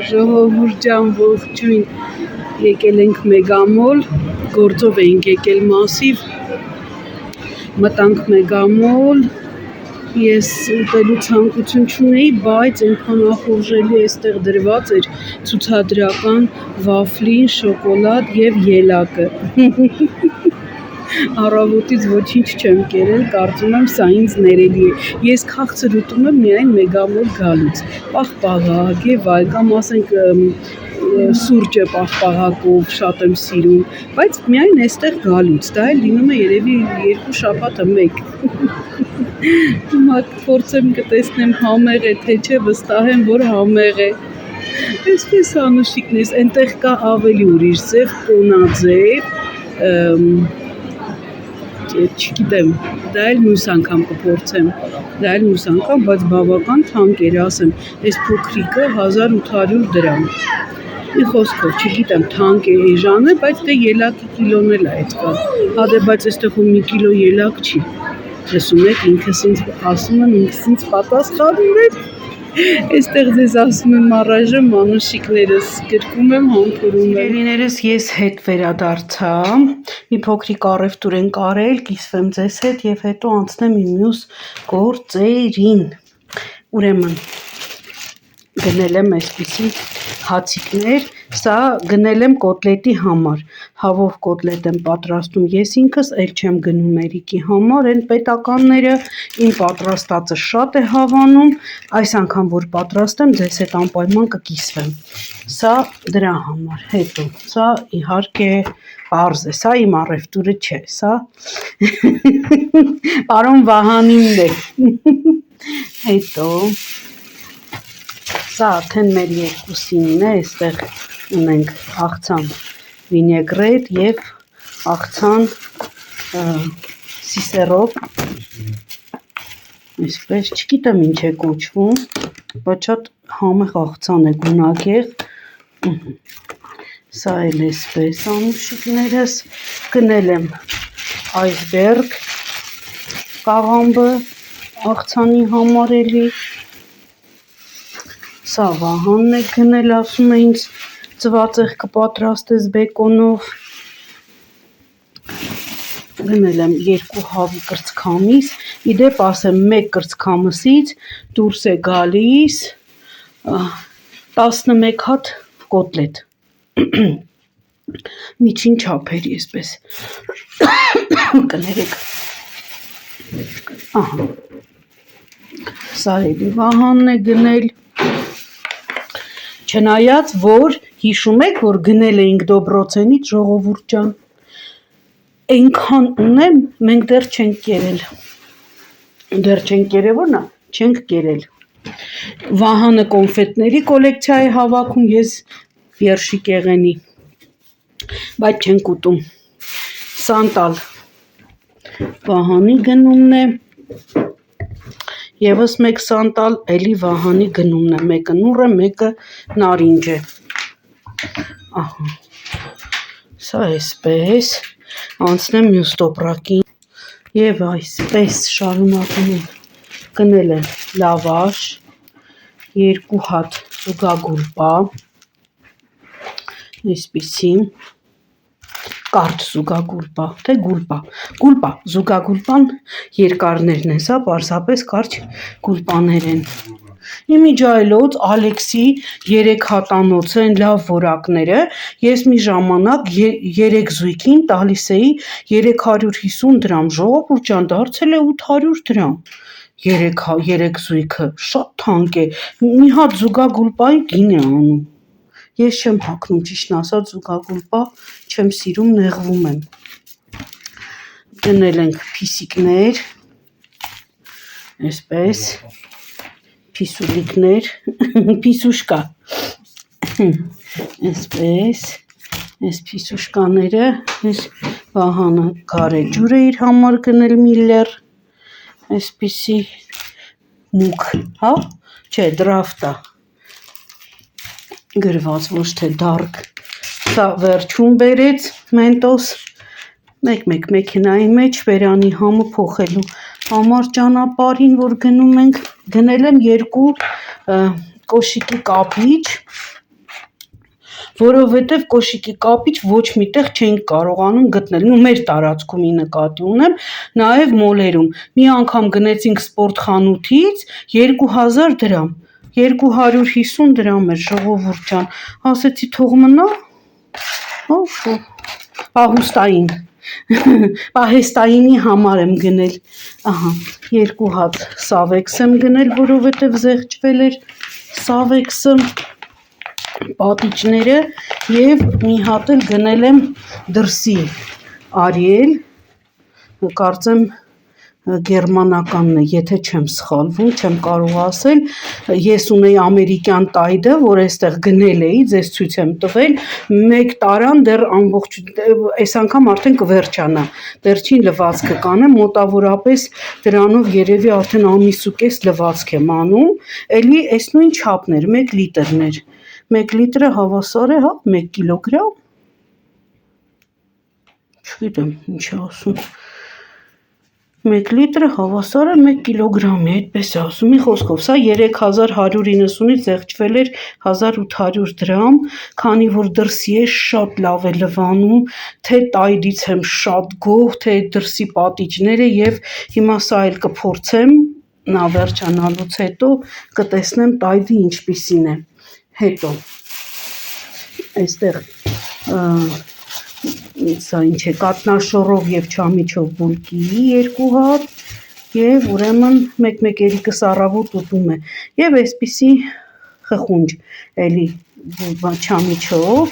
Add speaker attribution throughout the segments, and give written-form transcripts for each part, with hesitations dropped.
Speaker 1: Ժողովուրդ ջան, ողջույն, եկել ենք Մեգամոլ, գործով էինք եկել մասիվ, մտանք Մեգամոլ, ես ուտելու ցանկություն չունեի, բայց այնքան ախորժելի էստեղ դրված էր ցուցադրական վաֆլին, շոկոլադ և ելակը, առավոտից ոչինչ չեմ կերել, կարծում եմ սա ինձ ներելի է, ես քաղցր ուտում եմ միայն Մեգամոլ գալուց, պաղպաղակ և այլ, կամ ասենք սուրճը պաղպաղակով շատ եմ սիրում, բայց միայն էստեղ գալուց, դա էլ լինում է երևի 2 շաբաթը 1, հիմա փորձեմ կտեսնեմ համեղ է թե չէ, վստահ եմ, որ համեղ է, այսպես անուշիկներս, այնտեղ կա ավելի ուրիշ ձև, կոնաձև, չգիտեմ, դա էլ մյուս անգամ կփորձեմ, բայց բավական թանկ էր, ասեմ, այս փոքրիկը 1800 դրամ, մի խոսքով, չգիտեմ, թանկ է էժան է, բայց դե ելակի կիլոն էլ է այդ կա, հադե բայց այստեղ ու մի կիլո ելակ չի, լսում եք, ինքս ինձ ասում եմ, ինքս ինձ պատասխանում եմ, այստեղ ձեզ ասում եմ առայժմ մանուշիկներս, գրկում եմ, համբուրում եմ, սիրելիներս ես հետ վերադարձա, մի փոքրիկ առևտուր ենք արել, կիսվեմ ձեզ հետ և հետո անցնեմ իմ մյուս գործերին, ուրեմն գնել եմ այսպիսի հացիկներ, սա գնել եմ կոտլետի համար, հավով կոտլետ եմ պատրաստում ես ինքս, էլ չեմ գնում Էրիկի համար, են պետականները, իմ պատրաստածը շատ է հավանում, այս անգամ որ պատրաստեմ, ձեզ հետ անպայման կկիսվեմ, սա դրա համար, հետո, սա իհարկե պարզ է, սա իմ առևտուրը չէ, սա պարոն Վահանինն է, հետո, սա արդեն մեր երկուսինն է, այստեղ ունենք աղցան վինեգրետ և աղցան սիսերով, այսպես, չգիտեմ ինչ է կոչվում, բայց շատ համեղ աղցան է գունագեղ, սա էլ էսպես անուշիկներս, գնել եմ այսբերգ կաղամբը աղցանի համար էլի, սա Վահանն է գնել, ասում է ինձ ծվածեղ կպատրաստես բեկոնով, գնել եմ 2 հավի կրծքամիս, իդեպ ասեմ 1 կրծքամսից դուրս է գալիս 11 հատ կոտլետ, միջին չափերի այսպես, կներեք, ահա, սա էլի Վահանն է գնել, չնայած, որ հիշում եք, որ գնել էինք Դոբրոցենից, ժողովուրդ ջան, այնքան ունեմ, մենք դեռ չենք կերել, Վահանը կոնֆետների կոլեկցիա է հավաքում, ես երշիկ եղենի, բայց չենք ուտում, սանտալ Վահանի գնումն է, Եվս 1 սանտալ, էլի Վահանի գնումն է, մեկը նուռ է, մեկը նարինջ է, ահա, սա այսպես, անցնեմ մյուս տոպրակին, և այսպես շարունակում եմ, գնել եմ լավաշ, 2 հատ զուգագուլպա, այսպիսի, կարճ զուգագուլպա, թե գուլպա, զուգագուլպան երկարներն են, սա պարզապես կարճ գուլպաներ են, իմիջայլոց Ալեքսի 3 հատանոց են լավ որակները, ես մի ժամանակ 3 զույգին տալիս էի 350 դրամ, ժողովուրդ ջան, դարձել է 800 դրամ, 3 զույգը, շատ թանկ է, մի հատ զուգագուլպայի գին է անում, ես չեմ հագնում ճիշտն ասած զուգագուլպա, չեմ սիրում, նեղվում եմ, գնել ենք փիսիկներ, այսպես, փիսուլիկներ, փիսուշկա, այսպես, այս փիսուշկաները, այս Վահանը գարեջուր է իր համար գնել միլլեր, այսպիսի մուկ, հա, չէ, դրավտա, գրված ոչ թե դարգ, սա վերջում բերեց մենտոս, մեկ մեքենայի մեջ վերանի համը փոխելու համար ճանապարհին, որ գնում ենք, գնել եմ 2 կոշիկի կապիչ, որովհետև կոշիկի կապիչ ոչ միտեղ չենք կարողանում գտնել, մեր տարածքումի նկատի ունեմ, նաև մոլերում, մի անգամ գնեցինք սպորտ խանութից 2000 դրամ, 250 դրամ էր ժողովուրդ ջան, ասեցի թող մնա, պահեստայինի համար եմ գնել, ահա, 2 հատ սավեքս եմ գնել, որովհետև զեղչվել էր սավեքսը, պատիճները և մի հատ էլ գնել եմ դրսի Ariel, կարծեմ գերմանականն է, եթե չեմ սխալվում, չեմ կարող ասել, ես ունեի ամերիկյան տայդը, որ այստեղ գնել էի, ձեզ ցույց եմ տվել, մեկ տարան դեռ ամբողջ, այս անգամ արդեն կվերջանա, վերջին լվացքը կանեմ, մոտավորապես դրանով երևի արդեն ամիս ու կես լվացք եմ անում, էլի այս նույն չափներ, 1 լիտրներ, 1 լիտրը հավասար է, 1 կիլոգրամ, չգիտեմ ինչ է ասում, 1 լիտրը հավասար է 1 կիլոգրամի, այդպես է ասում, մի խոսքով, սա 3190-ից զեղչվել էր 1800 դրամ, քանի որ դրսի է շատ լավ է լվանում, թե տայդից եմ շատ գոհ, թե դրսի պատիճները և հիմա սա էլ կփորձեմ, նա վերջանալուց հետո կտեսնեմ տայդը ինչպիսին է, հետո, այստեղ սա ինչ է, կատնաշոռով և չամիչով բուլկի 2 հատ և ուրեմն մեկ երիկս առավոտ ուտում է և այսպիսի խխունջ էլի չամիչով,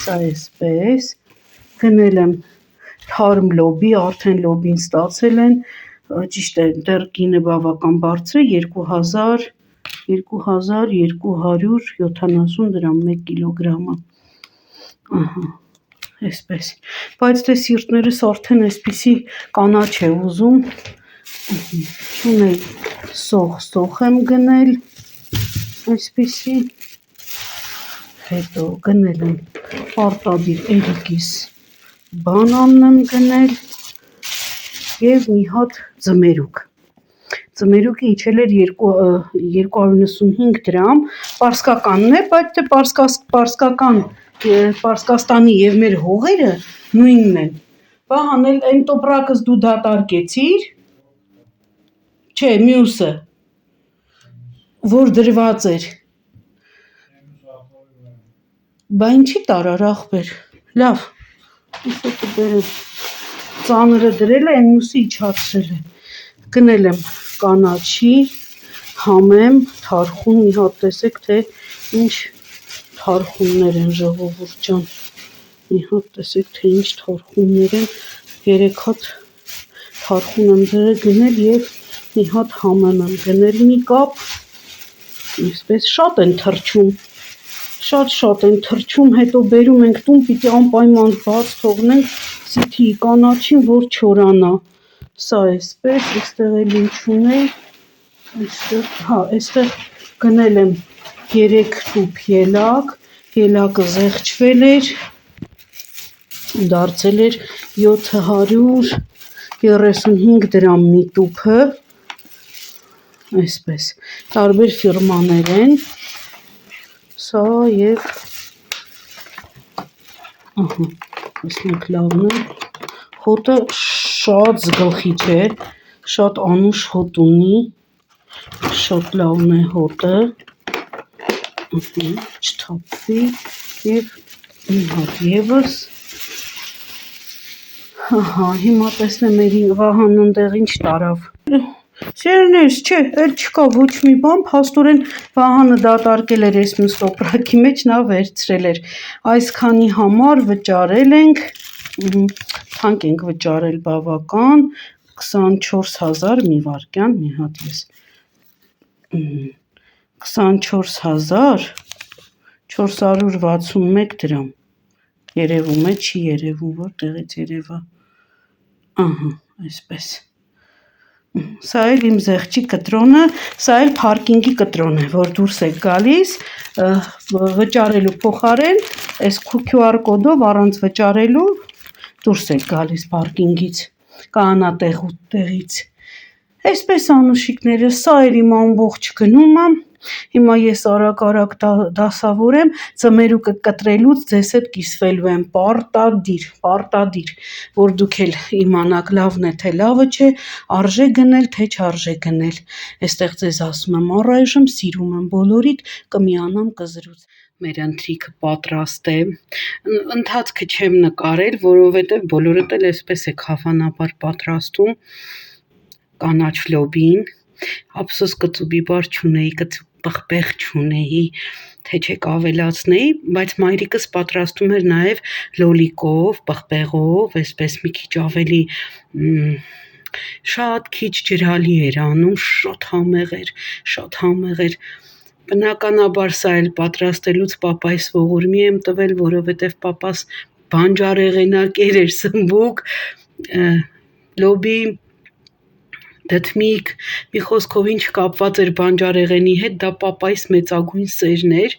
Speaker 1: սա այսպես, գնել եմ թարմ լոբի, արդեն լոբին ստացել են, ճիշտ է, դեռ գինը բավական բարձր է, 2270 դրամ 1 կիլոգրամը, ահա, այսպես, բայց դե սիրտներս արդեն այսպիսի կանաչ է ուզում, չունեի սոխ եմ գնել, այսպիսի, հետո գնել եմ պարտադիր էրիկիս բանանն եմ գնել և մի հատ ձմերուկ, ձմերուկը իջել էր 295 դրամ, պարսկականն է, բայց թե Պարսկաստանի և մեր հողերը նույնն են, Վահան, են տոպրակս դու դատարկեցիր, չէ, մյուսը, որ դրված էր, բա ինչի տարար ախպեր, լավ, ծանրը դրել է, են մյուսը իջացրել է, գնել եմ կանաչի, համեմ, թարխուն, մի հատ տեսեք, թե ինչ թարխուններ են ժողովուրդ ջան, մի հատ տեսեք, թե ինչ թարխուններ են, 3 հատ թարխուն եմ գնել և մի հատ համեմ եմ գնել, մի կապ, այսպես շատ են թռչում, շատ են թռչում, հետո բերում ենք տուն, պիտի անպայման բաց թողնենք, սիթիի կանաչին, որ չորանա, սա այսպես, այստեղ էլ ինչ ունեի, այստեղ գնել եմ 3 տուփ ելակ, ելակը զեղչվել էր, դարձել էր 735 դրամ մի տուփը, այսպես, տարբեր ֆիրմաներ են, սա և, ահա, ասնենք լավն է, հոտը շատ զգլխիչ է, շատ անուշ հոտ ունի, շատ լավն է հոտը, չթափվի և մի հատ ևս, հիմա տեսնեմ Վահանն ընդեղ ինչ տարավ, սերներս չէ, էլ չկա ոչ մի բան, փաստորեն Վահանը դատարկել էր այս մյուս տոպրակի մեջ, նա վերցրել էր, այսքանի համար վճարել ենք, թանկ ենք վճարել բավական, 24,000 մի վարկյան, մի հատ ես, 24,461 դրամ, երևում է, չի երևում, որտեղից երևա, ահա, այսպես, սա էլ իմ զեղչի կտրոնը, սա էլ պարկինգի կտրոն է, որ դուրս եք գալիս, վճարելու փոխարեն, այս QR կոդով առանց վճարելու դուրս եք գալիս պարկինգից, կանատեղից, այսպես անուշիկները, սա էլ իմ ամբողջ գնումը, Հիմա ես արագ դասավորեմ, ծմերուկը կտրելուց ձեզ հետ կիսվելու եմ, պարտադիր, որ դուք էլ իմանաք լավն է, թե լավը չէ, արժե գնել, թե չարժե գնել, այստեղ ձեզ ասում եմ առայժմ, սիրում եմ բոլորիդ, կմիանամ կզրուց։ Մեր ընթրիքը պատրաստ է, ընթացքը չեմ նկարել, որովհետև բոլորդ էլ այսպես եք հավանաբար պատրաստում, կանաչ լոբին, ափսոս կծուբի բար չունեի, պղպեղ չունեի, թե չեք ավելացնեի, բայց մայրիկս պատրաստում էր նաև լոլիկով, պղպեղով, այսպես մի քիչ ավելի շատ քիչ ջրալի էր անում, շատ համեղ էր, բնականաբար սա էլ պատրաստելուց պապայիս ողորմի եմ տվել, որովհետև պապաս բանջարեղենակեր էր սմբուկ, լոբի, դդմիկ, մի խոսքով ինչ կապված էր բանջարեղենի հետ, դա պապայիս մեծագույն սերն էր,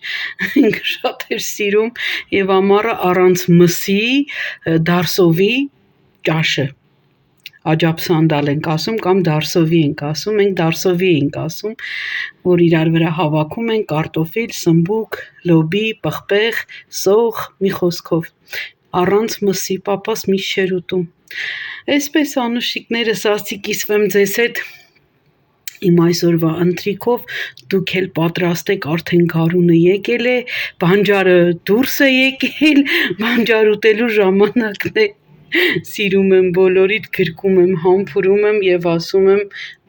Speaker 1: ինքը շատ էր սիրում և ամառը առանց մսի, դարսովի ճաշը, աջափսանդալ ենք ասում կամ դարսովի ենք ասում, մենք դարսովի ենք ասում, որ իրար վրա հավաքում են կարտոֆիլ, սմբուկ, լոբի, պղպեղ, սող, մի խոսքով, առանց մսի, պապաս միշտ չէր ուտում, այսպես անուշիկներս ասի կիսվեմ ձեզ հետ իմ այսօրվա ընթրիքով, դուք էլ պատրաստեք, արդեն գարունը եկել է, բանջարը դուրս է եկել, բանջար ուտելու ժամանակն է, սիրում եմ բոլորիդ, գրկում եմ, համբուրում եմ և ասում եմ,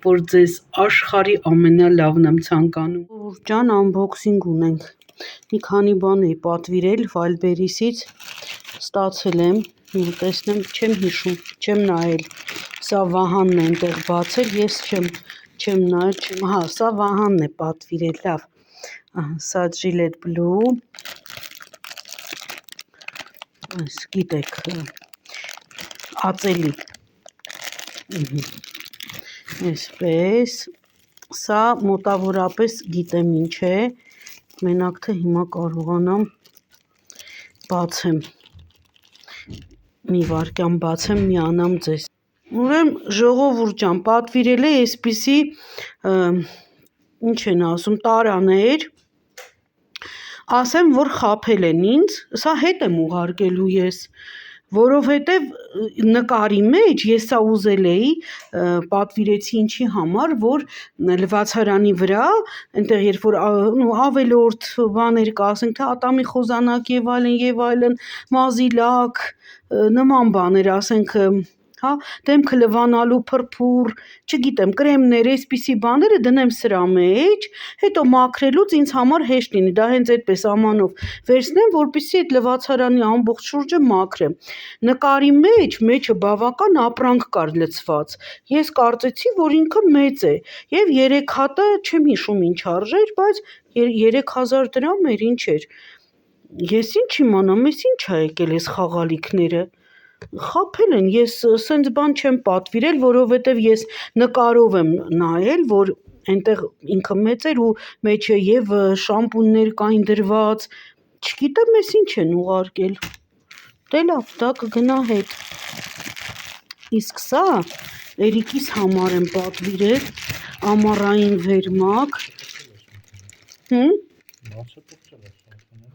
Speaker 1: որ ձեզ աշխարհի ամենալավն եմ ցանկանում։ Ժողովուրդ ջան, unboxing ունենք, մի քանի բան էի պատվիրել Wildberries-ից, ստացել եմ, տեսնեմ, չեմ հիշում, չեմ նայել, սա Վահանն է այնտեղ բացել, ես չեմ նայել, հա, սա Վահանն է պատվիրել, լավ, սա Gillette Blue, գիտեք, ածելի, այսպես, սա մոտավորապես գիտեմ ինչ է, մենակ թե հիմա կարողանամ բացեմ, մի վարկյան բացեմ, միանամ ձեզ։ Ուրեմն ժողովուրդ ջան, պատվիրել է այսպիսի, ինչ են ասում, տարաներ, ասեմ, որ խաբել են ինձ, սա հետ եմ ուղարկելու ես, որովհետև նկարի մեջ ես սա ուզել էի, պատվիրեցի ինչի համար, որ լվացարանի վրա, այնտեղ երբ որ ավելորդ բաներ կասենք, թե ատամի խոզանակ և այլն, մազի լակ, նման բաներ, ասենք, դեմքը լվանալու փրփուր, չգիտեմ, կրեմներ, այսպիսի բաները դնեմ սրա մեջ, հետո մաքրելուց ինձ համար հեշտ լինի, դա հենց այդպես ամանով վերցնեմ, որպեսզի այդ լվացարանի ամբողջ շուրջը մաքրեմ, նկարի մեջը բավական ապրանք կար լցված, ես կարծեցի, որ ինքը մեծ է, և 3 հատը չեմ հիշում ինչ արժեր, բայց 3000 դրամ էր, ինչ էր, ես ինչ իմանամ, ես ինչ ա եկել ես խաղալիքները, խաբել են, ես սենց բան չեմ պատվիրել, որովհետև ես նկարով եմ նայել, որ այնտեղ ինքը մեծ էր ու մեջը և շամպուններ կային դրված, չգիտեմ ես ինչ են ուղարկել, դե լավ, դա կգնա հետ, իսկ սա Էրիկիս համար եմ պատվիրել, ամառային վերմակ,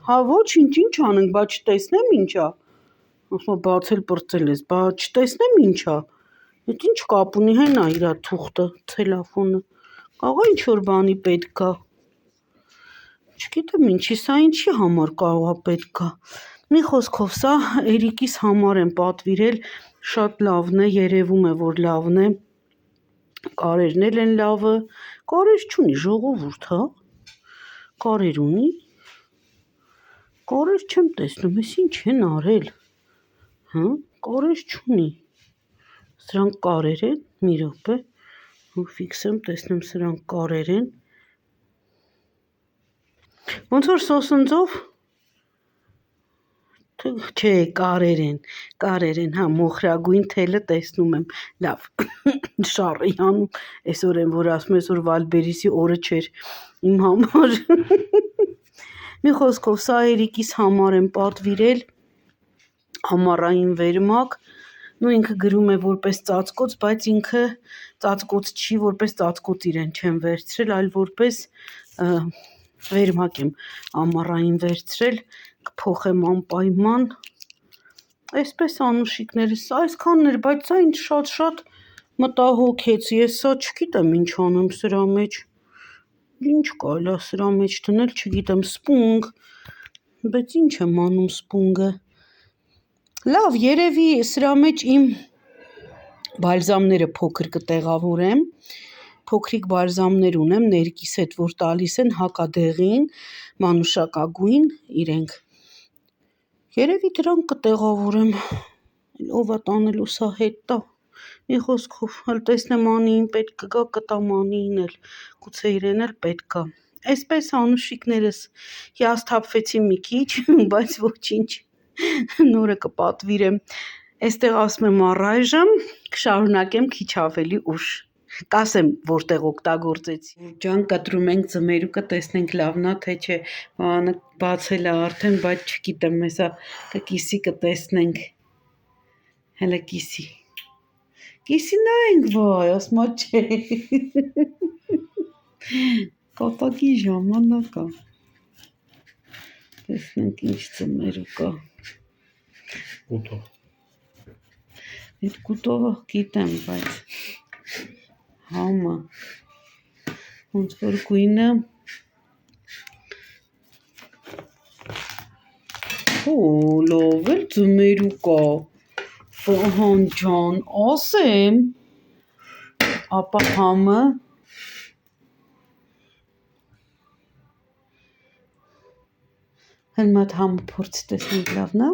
Speaker 1: հա ոչինչ, ինչ անենք, բա չտեսնեմ ինչ ա, բացել պրծել ես, բա չտեսնեմ ինչ ա, այդ ինչ կապ ունի, հենա իրա թուղթը, ցելոֆանը, կարող է ինչ-որ բանի պետք գա, չգիտեմ ինչի, սա ինչի համար կարող է պետք գա, մի խոսքով սա Էրիկիս համար եմ պատվիրել, շատ լավն է, երևում է, որ լավն է, կարերն էլ են լավը, կարեր չունի ժողովուրդ, հա, կարեր ունի, կարեր չեմ տեսնում, ես ինչ են արել, հա, կարեր չունի, սրանք կարեր են, մի րոպե, ֆիքսեմ, տեսնեմ սրանք կարեր են, ոնց որ սոսնձով, չէ, կարեր են, հա, մոխրագույն թելը տեսնում եմ, լավ, շառի անում, այսօր եմ, որ ասում այսօր Wildberries-ի օրը չէր իմ համար, մի խոսքով, սա Էրիկիս համար եմ պատվիրել, ամառային վերմակ, ինքը գրում է որպես ծածկոց, բայց ինքը ծածկոց չի, որպես ծածկոց իրեն չեմ վերցրել, այլ որպես վերմակ եմ ամառային վերցրել, կփոխեմ անպայման, այսպես անուշիկներս, այսքանն էր, բայց սա ինձ շատ մտահոգեց, ես սա չգիտեմ ինչ անեմ սրա մեջ, ինչ կարելի է սրա մեջ դնել, չգիտեմ, սպունգ, բայց ինչ եմ անում սպունգը, լավ, երևի սրա մեջ իմ բալզամները փոքր կտեղավորեմ, փոքրիկ բալզամներ ունեմ, ներկիս հետ, որ տալիս են հակադեղին, մանուշակագույն իրենք, երևի դրանք կտեղավորեմ, ով է տանելու սա հետ տա, մի խոսքով, հəլ տեսնեմ Անիին պետք կգա, կտամ Անիին էլ, գուցե իրեն էլ պետք կա, այսպես անուշիկներս, հիասթափվեցի մի քիչ, բայց ոչինչ, նորը կպատվիրեմ, այստեղ ասում եմ առայժմ, կշարունակեմ քիչ ավելի ուշ, կասեմ որտեղ օգտագործեցի, ջան կտրում ենք ձմերուկը, տեսնենք լավն է թե չէ, բանը բացել է արդեն, բայց չգիտեմ, հեսա կկիսի կտեսնենք, հələ կիսի նայենք վայ, ասմա չէ, կատակի ժամանակ է, տեսնենք ինչ ձմերուկ է, այդ կուտովը գիտեմ, բայց համը, ոնց որ գույնը, լավ էլ ձմերուկ է, Վահան ջան, ասեմ, ապա համը, հəl մատ համը փորձ տեսնենք լավն է,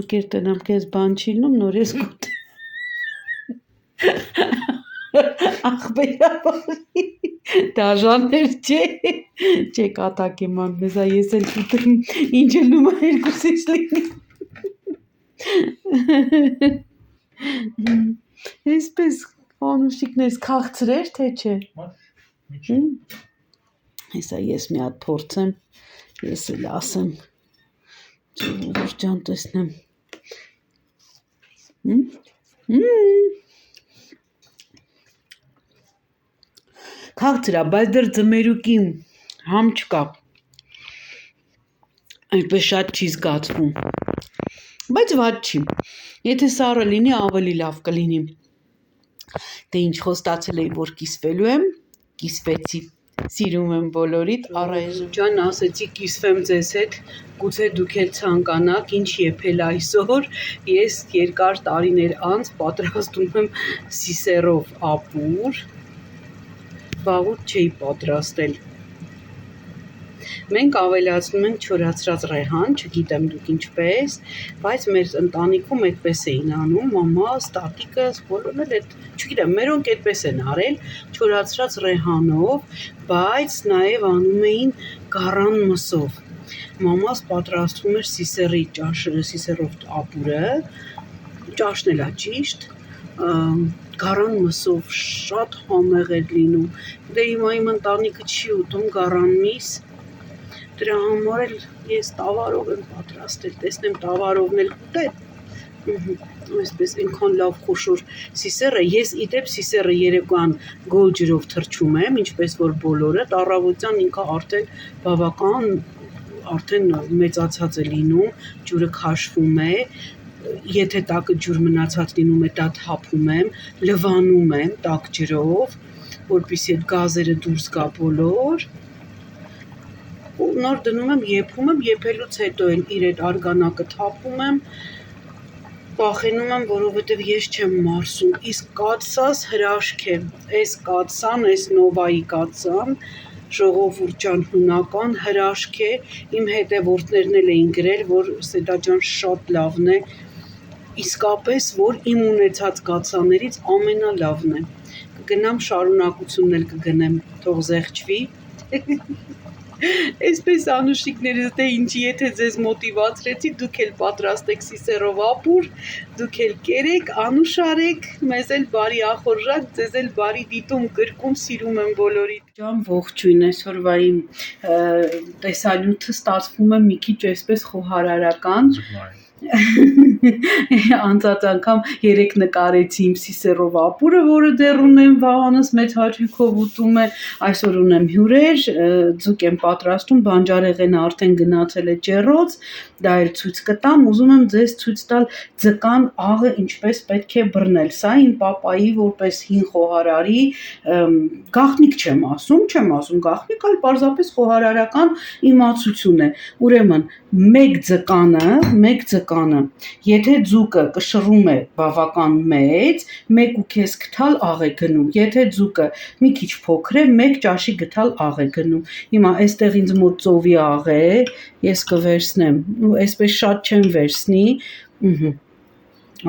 Speaker 1: դուք էր տնամ կեզ բան չի լնում, նոր ես գուտ, աղբերավարի, դաժաներ չէ կատակ եմ ան, մեզա ես էլ կուտեմ, ինչ էլ նումա երկուսից լինի, այսպես անուշիկներս կաղցրեր, թե չէ, հեսա ես մի հատ փորձեմ, ես էլ ասեմ, որ ջան տեսնեմ, քաղցրա, բայց դր ձմերուկի համ չկա, այնպես շատ չի զգացվում, բայց վատ չի, եթե սառը լինի ավելի լավ կլինի, դե ինչ խոստացել էի, որ կիսվելու եմ, կիսվեցի, սիրում եմ բոլորիդ, առայժմ ջան ասեցի կիսվեմ ձեզ հետ, գուցե դուք էլ ցանկանաք, ինչ եփել այսօր, ես երկար տարիներ անց պատրաստում եմ սիսերով ապուր, վաղուց չէի պատրաստել, մենք ավելացնում ենք չորացրած ռեհան, չգիտեմ դուք ինչպես, բայց մեր ընտանիքում այդպես էին անում, մամաս, տատիկս, բոլորն էլ այդ, չգիտեմ, մերոնք այդպես են արել, չորացրած ռեհանով, բայց նաև անում էին գառան մսով, մամաս պատրաստում էր սիսերի սիսերով ապուրը, ճաշն էլ է ճիշտ, գառան մսով շատ համեղ էր լինում, դե հիմա իմ ընտանիքը չի ուտում գառան միս, դրա համար էլ ես տավարով եմ պատրաստել, տեսնեմ տավարովն էլ կուտել, այսպես ինքան լավ խոշոր սիսերը, ես իդեպ սիսերը երեկոյան գոլ ջրով թրջում եմ, ինչպես որ բոլորը, առավոտյան ինքը արդեն բավական, արդեն մեծացած է լինում, ջուրը քաշվում է, եթե տակը ջուր մնացած լինում է, դա թափում եմ, լվանում եմ տաք ջրով, որպեսզի այդ գազերը դուրս գա բոլոր, ու նոր դնում եմ, եփելուց հետո էլ իր այդ արգանակը թափում եմ, վախենում եմ, որովհետև ես չեմ մարսում, իսկ կաթսաս հրաշք է, այս կաթսան, այս նովայի կաթսան, ժողովուրդ ջան հունական հրաշք է, իմ հետևորդներն էլ էին գրել, որ Սեդա ջան շատ լավն է, իսկապես, որ իմ ունեցած կաթսաներից ամենալավն է, կգնամ շարունակությունն էլ կգնեմ, թող զեղչվի, այսպես անուշիկներս դե ինչի եթե ձեզ մոտիվացրեցի, դուք էլ պատրաստեք սիսերով ապուր, դուք էլ կերեք, անուշարեք, մեզ էլ բարի ախորժակ, ձեզ էլ բարի դիտում, գրկում, սիրում եմ բոլորիդ։ Ջան ողջույն, այսօրվա իմ տեսանյութը ստացվում է մի քիչ այսպես խոհարարական, Անցած անգամ 3 նկարեցի իմ Սիսերով ապուրը, որը դեռ ունեմ վահանս մեծ հաճույքով ուտում է, այսօր ունեմ հյուրեր, ձուկ եմ պատրաստում, բանջարեղենը արդեն գնացել է ջեռոց, դա էլ ցույց կտամ, ուզում եմ ձեզ ցույց տալ ձկան աղը ինչպես պետք է բռնել, սա իմ պապայի որպես հին խոհարարի գաղտնիք չեմ ասում գաղտնիք, այլ պարզապես խոհարարական իմացություն է, ուրեմն մեկ ձկանը, եթե ձուկը կշռում է բավական մեծ, 1 կես գթալ աղ է գնում, եթե ձուկը մի քիչ փոքր է, 1 ճաշի գթալ աղ է գնում, հիմա այստեղ ինձ մոտ ծովի աղ է, ես կվերցնեմ, ու այսպես շատ չեմ վերցնի,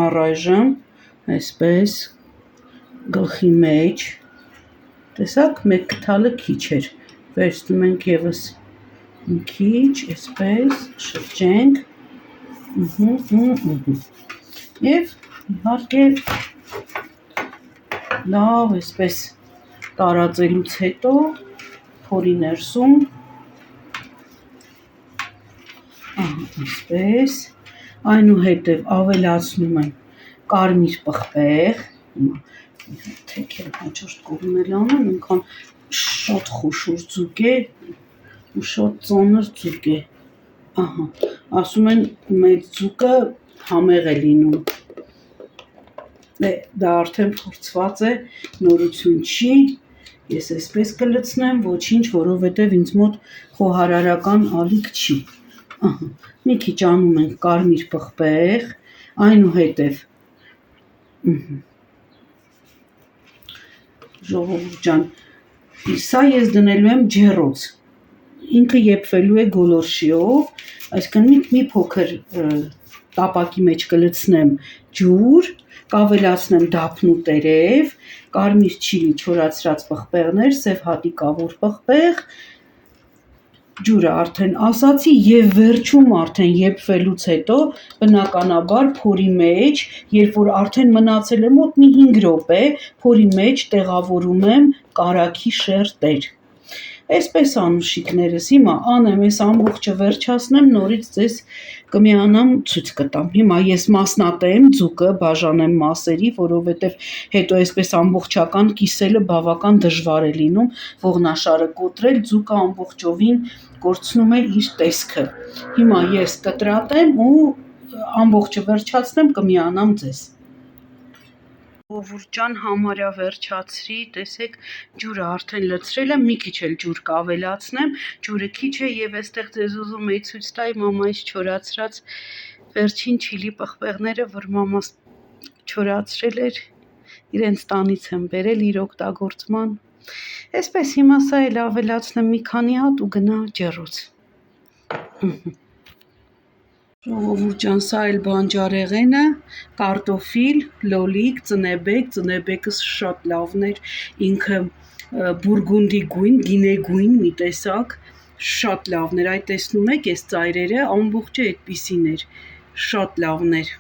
Speaker 1: առայժմ, այսպես, գլխի մեջ, տեսակ, 1 գթալը քիչ էր, վերցնում ենք ևս մի քիչ, այսպես, շրջենք, և իհարկե լավ այսպես տարածելուց հետո փորի ներսում այսպես այնուհետև ավելացնում եմ կարմիր պղպեղ, թեքել հաջորդ կողմն էլ անեմ, ինքան շատ խոշոր ձուկ է ու շատ ծանր ձուկ է, ասում են մեծ ձուկը համեղ է լինում, դա արդեն փորձված է, նորություն չի, ես այսպես կլցնեմ, ոչինչ, որովհետև ինձ մոտ խոհարարական ալիք չի, մի քիչ անում ենք կարմիր պղպեղ, այնուհետև ժողովուրդ ջան, սա ես դնելու եմ ջեռոց, ինքը եփվելու է գոլորշիով, այսինքն մի փոքր տապակի մեջ կլցնեմ ջուր, կավելացնեմ դափնու տերև, կարմիր չիլի չորացրած պղպեղներ, սև հատիկավոր պղպեղ, ջուրը արդեն ասացի և վերջում արդեն եփվելուց հետո բնականաբար փորի մեջ, երբ որ արդեն մնացել է մոտ մի 5 րոպե, փորի մեջ տեղավորում եմ կարագի շերտեր, այսպես անուշիկներս, հիմա անեմ այս ամբողջը վերջացնեմ, նորից ձեզ կմիանամ ցույց կտամ, հիմա ես մասնատեմ ձուկը, բաժանեմ մասերի, որովհետև հետո այսպես ամբողջական կիսելը բավական դժվար է լինում, ողնաշարը կոտրել, ձուկը ամբողջովին կորցնում է իր տեսքը, հիմա ես կտրատեմ ու ամբողջը վերջացնեմ, կմիանամ ձեզ։ Ժողովուրդ ջան, համարյա վերջացրի, տեսեք ջուրը արդեն լցրել եմ, մի քիչ էլ ջուր կավելացնեմ, ջուրը քիչ է և այստեղ ձեզ ուզում էի ցույց տալ մամայից չորացրած վերջին չիլի պղպեղները, որ մամաս չորացրել էր, իրենց տանից եմ բերել իր օգտագործման, այսպես հիմա սա էլ ավելացնեմ մի քանի հատ ու գնա ջեռոց։ Ժողովուրդ ջան, սա էլ բանջարեղենը, կարտոֆիլ, լոլիկ, ծնեբեկս շատ լավն էր, ինքը բուրգունդի գույն, գինե գույն մի տեսակ, շատ լավն էր, այդ տեսնում եք այս ծայրերը, ամբողջը այդպիսին էր, շատ լավն էր,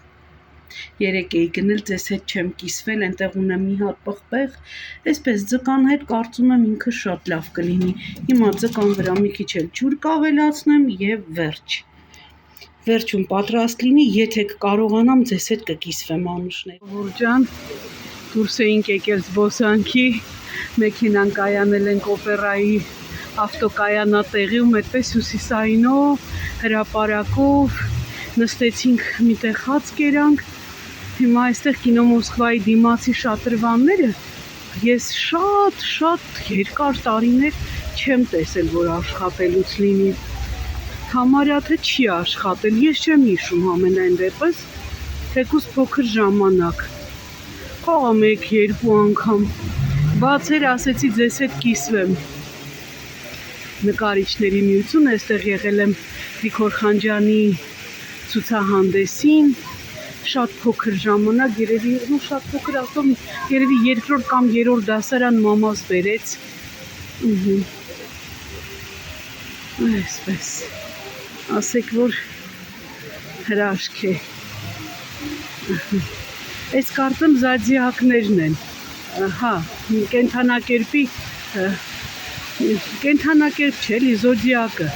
Speaker 1: երեկ էի գնել, ձեզ հետ չեմ կիսվել, այնտեղ ունեմ մի հատ պղպեղ, այսպես ձկան հետ կարծում եմ ինքը շատ լավ կլինի, հիմա ձկան վրա մի քիչ էլ ջուր կավելացնեմ և վերջ։ Վերջում պատրաստ լինի, եթե կարողանամ ձեզ հետ կկիսվեմ անուշներ։ Ժողովուրդ ջան, դուրս էինք եկել զբոսանքի, մեքենան կայանել ենք օպերայի ավտոկայանատեղիում, այդպես հյուսիսայինով, հրապարակով, նստեցինք մի տեղ հաց կերանք, հիմա այստեղ կինո Մոսկվայի դիմացի շատրվանները, ես շատ երկար տարիներ չեմ տեսել, որ աշխատելուց լինի, համարյա թե չի աշխատել, ես չեմ հիշում ամենայն դեպս, թեկուզ փոքր ժամանակ, խաղամ 1-2 անգամ, բացեր ասեցի ձեզ հետ կիսվեմ, նկարիչների միություն, այստեղ եղել եմ Վիգոր Խանջյանի ցուցահանդեսին, շատ փոքր ժամանակ, երևի շատ փոքր ասում, երևի 2-րդ կամ 3-րդ դասարան մամաս բերեց, այսպես, ասեք, որ հրաշք է, այս կարծեմ զադիակներն են, կենթանակերպի, կենթանակերպ չէ, էլի զոդիակը,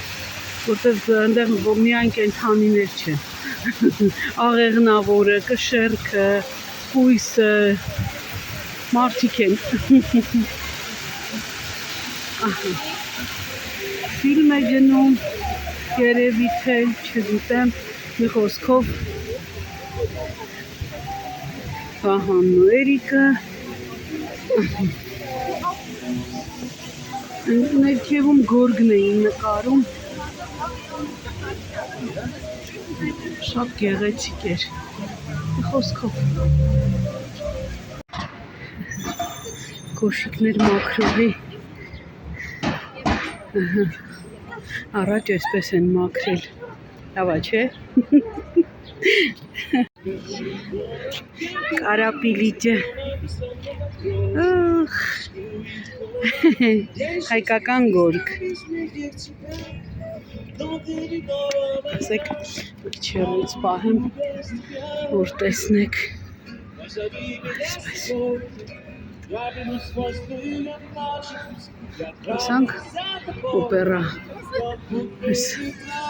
Speaker 1: որտեղ այնտեղ միայն կենթանիներ չեն, աղեղնավորը, կշեռքը, կույսը, մարդիկ են։ Ֆիլմ է գնում, երևի թե, չգիտեմ, մի խոսքով Վահանն ու Էրիկը ներքևում գորգն էին նկարում, շատ գեղեցիկ էր, մի խոսքով կոշիկներ մաքրողի առաջ էսպես են մաքրել, լավա չէ։ Կարապիլիճը հայկական գորգ, ասեք չերից պահեմ, որ տեսնեք, ասանք օպերա,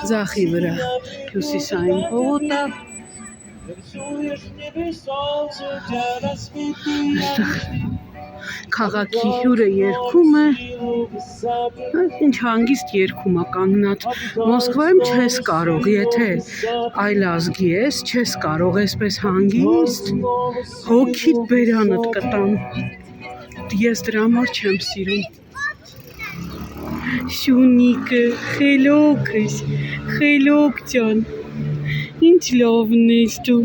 Speaker 1: ձախի վրա հյուսիսային փողոտը, քաղաքի հյուրը երգում է, ինչ հանգիստ երգում է կանգնած, Մոսկվայում չես կարող, եթե այլ ազգի ես, չես կարող այսպես հանգիստ, հոգիդ բերանդ կտան, ես դրա համար չեմ սիրում։ Շունիկը, խելոքս, խելոք ջան, ինչ լավն ես դու։